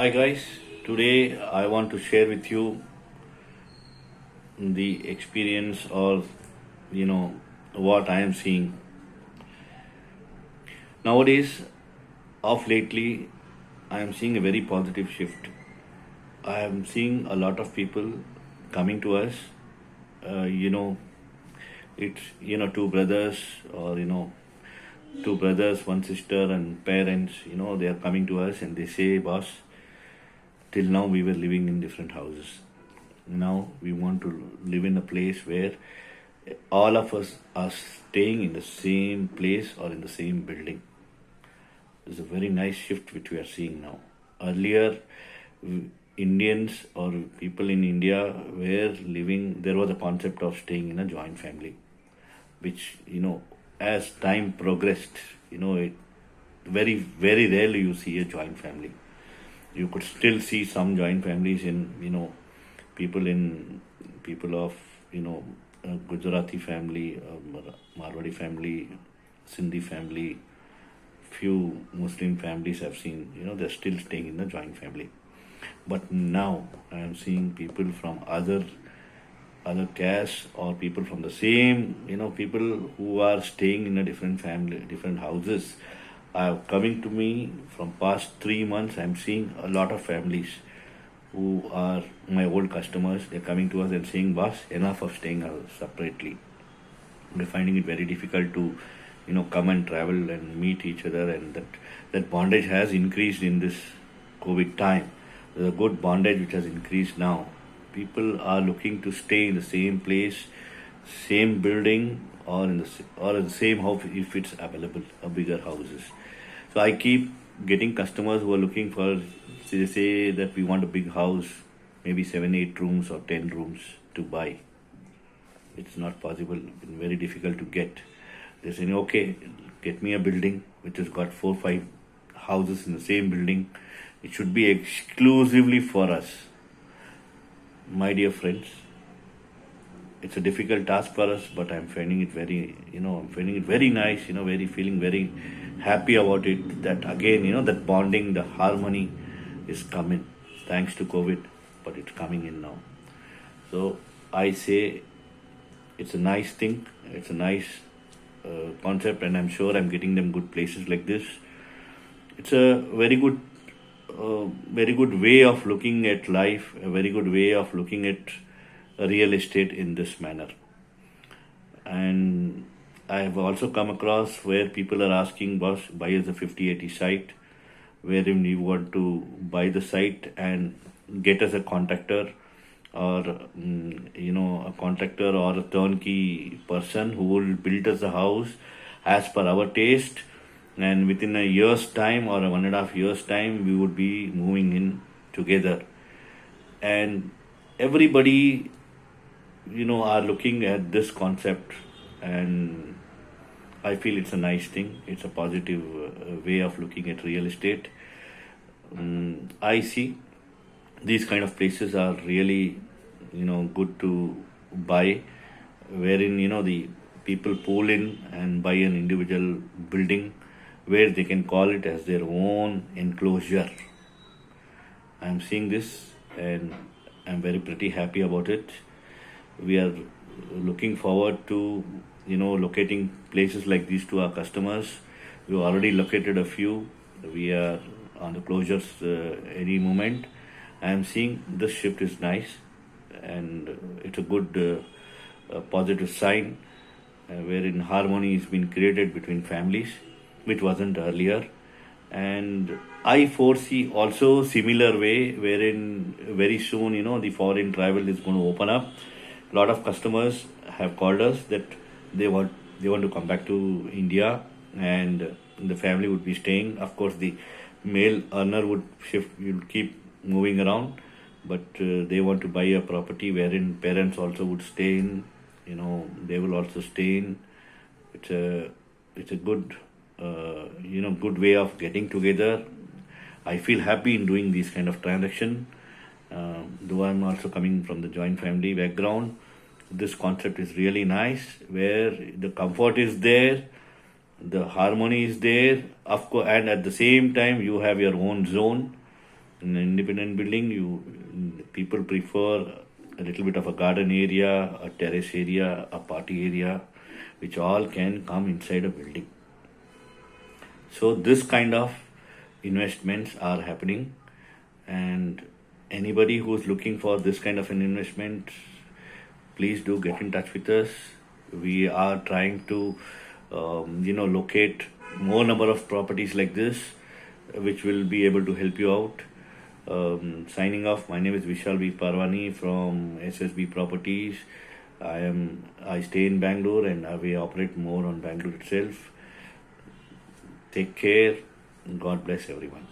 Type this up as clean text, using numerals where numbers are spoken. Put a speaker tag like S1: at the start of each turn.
S1: Hi guys, today I want to share with you the experience or what I am seeing nowadays. Of lately, I am seeing a very positive shift. I am seeing a lot of people coming to us. Uh, you know, it's two brothers or two brothers, one sister, and parents. They are coming to us and they say, "Boss, till now we were living in different houses. Now we want to live in a place where all of us are staying in the same place or in the same building." It's a very nice shift which we are seeing now. Earlier, Indians or people in India were living, there was a concept of staying in a joint family, which, as time progressed, very rarely you see a joint family. You could still see some joint families in, people of, Gujarati family, Marwadi family, Sindhi family, few Muslim families I've seen, they're still staying in the joint family. But now I am seeing people from other castes or people from the same, people who are staying in a different family, different houses are coming to me from past 3 months. I'm seeing a lot of families who are my old customers. They're coming to us and saying, "Boss, enough of staying separately. We're finding it very difficult to come and travel and meet each other, and that bondage has increased in this COVID time. There's a good bondage which has increased now. People are looking to stay in the same place, same building, or in the same house if it's available, a bigger houses. So I keep getting customers who are looking for, they say that we want a big house, maybe 7 8 rooms or 10 rooms to buy. It's not possible, very difficult to get. They're saying, "Okay, get me a building which has got 4 5 houses in the same building. It should be exclusively for us." My dear friends, it's a difficult task for us, but I'm finding it very nice, feeling very happy about it. That again, that bonding, the harmony is coming thanks to COVID, but it's coming in now. So I say it's a nice thing, it's a nice concept, and I'm sure I'm getting them good places like this. It's a very good way of looking at life, a very good way of looking at real estate in this manner. And I have also come across where people are asking, "Boss, buy us a 50/80 site," wherein we want to buy the site and get us a contractor or a contractor or a turnkey person who will build us a house as per our taste, and within a year's time or a 1.5 years time we would be moving in together. And everybody are looking at this concept, and I feel it's a nice thing. It's a positive way of looking at real estate. I see these kind of places are really good to buy, wherein the people pull in and buy an individual building where they can call it as their own enclosure. I'm seeing this and I'm very pretty happy about it. We are looking forward to locating places like these to our customers. We already located a few. We are on the closures any moment. I am seeing this shift is nice, and it's a good positive sign wherein harmony has been created between families, which wasn't earlier. And I foresee also similar way wherein very soon the foreign travel is going to open up. A lot of customers have called us that they want to come back to India, and the family would be staying. Of course, the male earner would shift, will keep moving around, but they want to buy a property wherein parents also would stay in. They will also stay in. It's a good way of getting together. I feel happy in doing these kind of transaction. Though I'm also coming from the joint family background, this concept is really nice, where the comfort is there, the harmony is there, of course, and at the same time you have your own zone. In an independent building, people prefer a little bit of a garden area, a terrace area, a party area, which all can come inside a building. So this kind of investments are happening, and anybody who's looking for this kind of an investment, please do get in touch with us. We are trying to, locate more number of properties like this, which will be able to help you out. Signing off. My name is Vishal B. Parwani from SSB Properties. I stay in Bangalore, and we operate more on Bangalore itself. Take care. God bless everyone.